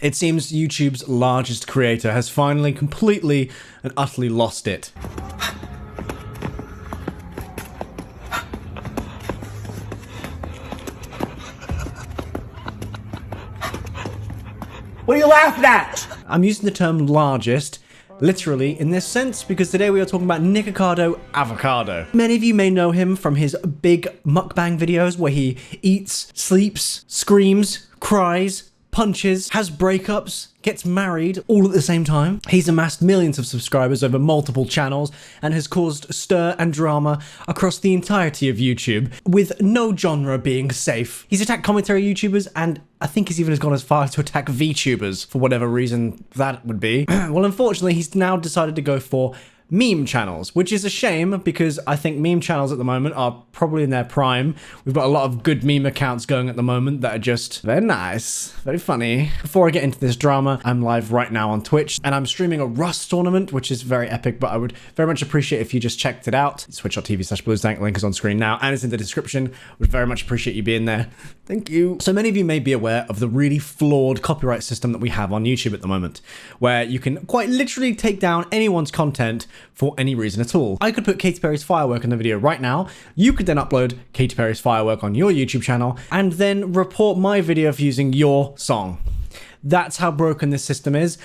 It seems YouTube's largest creator has finally completely and utterly lost it. What are you laughing at? I'm using the term largest literally in this sense because today we are talking about Nikocado Avocado. Many of you may know him from his big mukbang videos where he eats, sleeps, screams, cries, punches, has breakups, gets married all at the same time. He's amassed millions of subscribers over multiple channels and has caused stir and drama across the entirety of YouTube, with no genre being safe. He's attacked commentary YouTubers, and I think he's even gone as far as to attack VTubers for whatever reason that would be. Well, unfortunately, he's now decided to go for meme channels, which is a shame because I think meme channels at the moment are probably in their prime. We've got a lot of good meme accounts going at the moment that are just very nice, very funny. Before I get into this drama, I'm live right now on Twitch and I'm streaming a Rust tournament, which is very epic, but I would very much appreciate if you just checked it out. It's twitch.tv/bluestank, link is on screen now and it's in the description. Would very much appreciate you being there. Thank you. So many of you may be aware of the really flawed copyright system that we have on YouTube at the moment, where you can quite literally take down anyone's content for any reason at all. I could put Katy Perry's Firework in the video right now. You could then upload Katy Perry's Firework on your YouTube channel and then report my video for using your song. That's how broken this system is.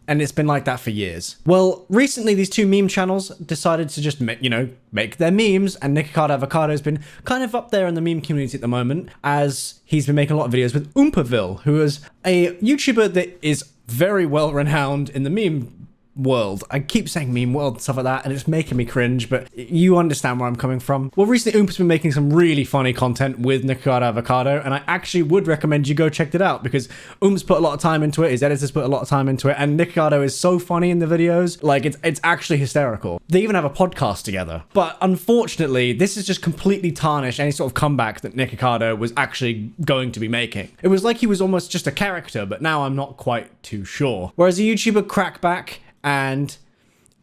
And it's been like that for years. Well, recently these two meme channels decided to just make their memes, and Nikocado Avocado has been kind of up there in the meme community at the moment, as he's been making a lot of videos with Oompaville, who is a YouTuber that is very well renowned in the meme world. I keep saying meme world and stuff like that, and it's making me cringe, but you understand where I'm coming from. Well, recently Oompa's been making some really funny content with Nikocado Avocado, and I actually would recommend you go check it out because Oomp's put a lot of time into it, his editors put a lot of time into it, and Nikocado is so funny in the videos. Like, it's actually hysterical. They even have a podcast together. But unfortunately, this has just completely tarnished any sort of comeback that Nikocado was actually going to be making. It was like he was almost just a character, but now I'm not quite too sure. Whereas a YouTuber Crackback and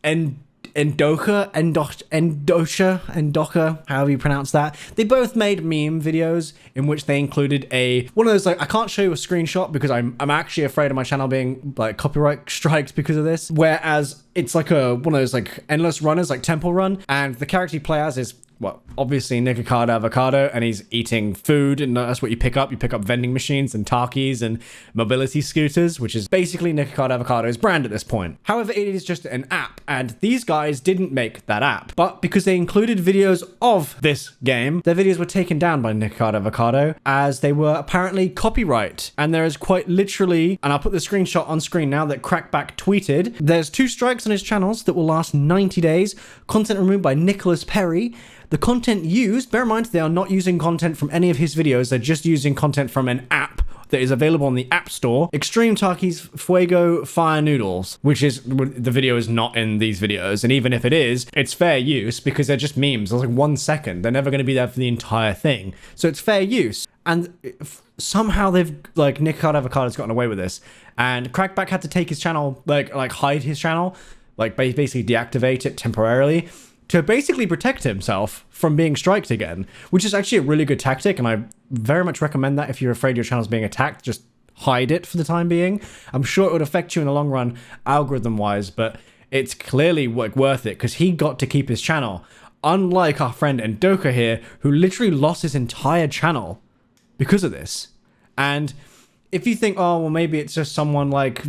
Endoka, however you pronounce that. They both made meme videos in which they included one of those, like, I can't show you a screenshot because I'm actually afraid of my channel being like copyright striked because of this. Whereas it's like one of those like endless runners, like Temple Run, and the character you play as is, well, obviously Nikocado Avocado, and he's eating food, and that's what you pick up. You pick up vending machines and Takis and mobility scooters, which is basically Nikocado Avocado's brand at this point. However, it is just an app, and these guys didn't make that app. But because they included videos of this game, their videos were taken down by Nikocado Avocado as they were apparently copyright. And there is quite literally, and I'll put the screenshot on screen now that Crackback tweeted, there's 2 strikes on his channels that will last 90 days, content removed by Nicholas Perry. The content used, bear in mind, they are not using content from any of his videos, they're just using content from an app that is available on the App Store. Extreme Takis Fuego Fire Noodles, which is, the video is not in these videos, and even if it is, it's fair use because they're just memes. They're like 1 second. They're never going to be there for the entire thing. So it's fair use. And somehow they've, like, Nikocado Avocado's gotten away with this. And Crackback had to take his channel, like hide his channel, like basically deactivate it temporarily, to basically protect himself from being striked again, which is actually a really good tactic, and I very much recommend that if you're afraid your channel's being attacked, just hide it for the time being. I'm sure it would affect you in the long run, algorithm-wise, but it's clearly worth it, because he got to keep his channel, unlike our friend Endoka here, who literally lost his entire channel because of this. And if you think, oh, well, maybe it's just someone, like,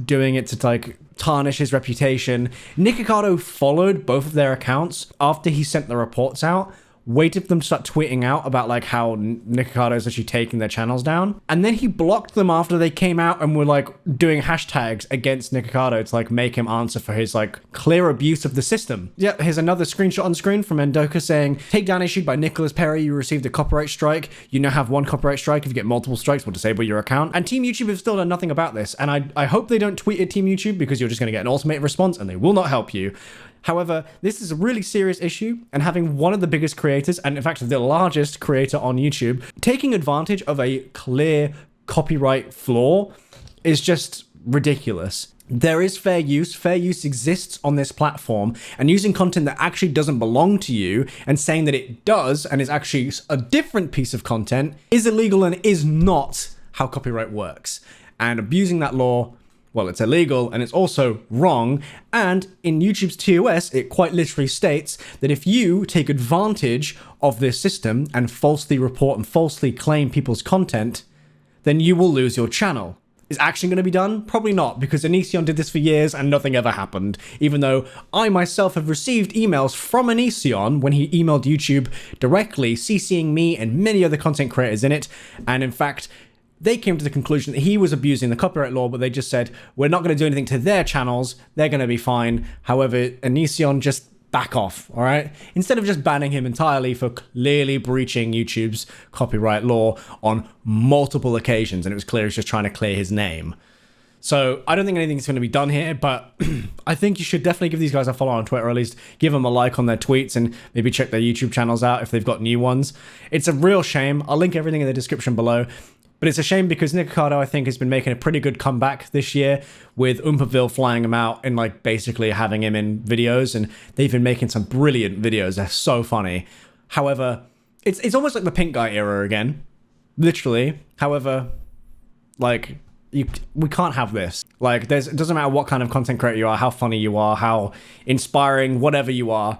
doing it to, like, tarnish his reputation, Nikocado followed both of their accounts after he sent the reports out, waited for them to start tweeting out about, like, how Nikocado is actually taking their channels down, and then he blocked them after they came out and were, like, doing hashtags against Nikocado to, like, make him answer for his, like, clear abuse of the system. Yeah, here's another screenshot on screen from Endoka saying, takedown issued by Nicholas Perry, you received a copyright strike. You now have 1 copyright strike. If you get multiple strikes, we'll disable your account. And Team YouTube have still done nothing about this, and I hope they don't tweet at Team YouTube because you're just going to get an automated response and they will not help you. However, this is a really serious issue, and having one of the biggest creators, and in fact the largest creator on YouTube, taking advantage of a clear copyright flaw is just ridiculous. There is fair use. Fair use exists on this platform, and using content that actually doesn't belong to you and saying that it does and is actually a different piece of content is illegal and is not how copyright works. And abusing that law, well, it's illegal and it's also wrong. And in YouTube's TOS, it quite literally states that if you take advantage of this system and falsely report and falsely claim people's content, then you will lose your channel. Is action going to be done? Probably not, because Onision did this for years and nothing ever happened. Even though I myself have received emails from Onision when he emailed YouTube directly, CCing me and many other content creators in it. And in fact, they came to the conclusion that he was abusing the copyright law, but they just said, we're not going to do anything to their channels. They're going to be fine. However, Onision just back off, all right? Instead of just banning him entirely for clearly breaching YouTube's copyright law on multiple occasions, and it was clear he was just trying to clear his name. So I don't think anything's going to be done here, but I think you should definitely give these guys a follow on Twitter, or at least give them a like on their tweets and maybe check their YouTube channels out if they've got new ones. It's a real shame. I'll link everything in the description below. But it's a shame because Nikocado, I think, has been making a pretty good comeback this year with Oompaville flying him out and like basically having him in videos, and they've been making some brilliant videos. They're so funny. However, it's almost like the pink guy era again, literally. However, like we can't have this. Like it doesn't matter what kind of content creator you are, how funny you are, how inspiring, whatever you are.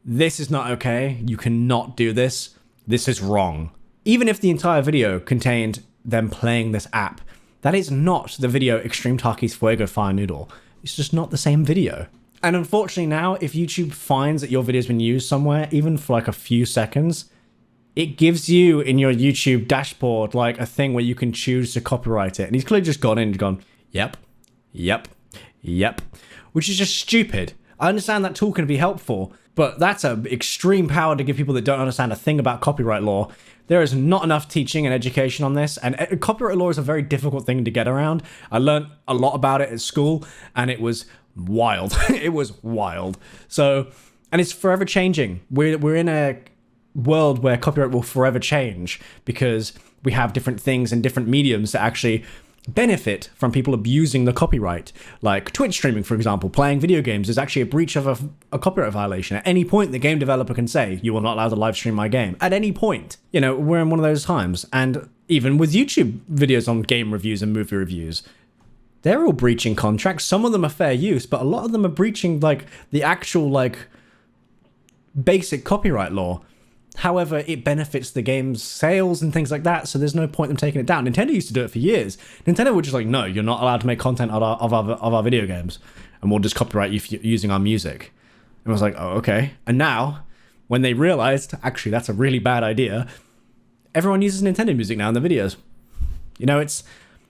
This is not okay. You cannot do this. This is wrong. Even if the entire video contained them playing this app, that is not the video Extreme Taki's Fuego Fire Noodle. It's just not the same video. And unfortunately now, if YouTube finds that your video's been used somewhere, even for like a few seconds, it gives you in your YouTube dashboard like a thing where you can choose to copyright it. And he's clearly just gone in and gone, yep, which is just stupid. I understand that tool can be helpful, but that's an extreme power to give people that don't understand a thing about copyright law. There is not enough teaching and education on this, and copyright law is a very difficult thing to get around. I learned a lot about it at school, and it was wild. It was wild. So, and it's forever changing. We're in a world where copyright will forever change because we have different things and different mediums that actually benefit from people abusing the copyright. Like Twitch streaming, for example, playing video games is actually a breach of a copyright violation. At any point, the game developer can say, you are not allowed to live stream my game. At any point. You know, we're in one of those times. And even with YouTube videos on game reviews and movie reviews, they're all breaching contracts. Some of them are fair use, but a lot of them are breaching like the actual like basic copyright law. However, it benefits the game's sales and things like that, so there's no point in them taking it down. Nintendo used to do it for years. Nintendo were just like, no, you're not allowed to make content of our video games, and we'll just copyright you for using our music. And I was like, oh, okay. And now, when they realized, actually, that's a really bad idea, everyone uses Nintendo music now in their videos. You know,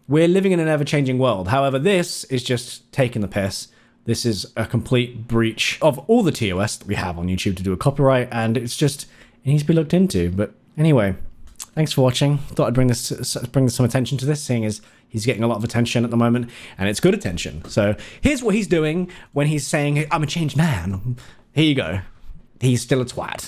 we're living in an ever-changing world. However, this is just taking the piss. This is a complete breach of all the TOS that we have on YouTube to do a copyright, and it needs to be looked into. But anyway, thanks for watching. Thought I'd bring some attention to this, seeing as he's getting a lot of attention at the moment, and it's good attention. So here's what he's doing when he's saying, I'm a changed man. Here you go. He's still a twat.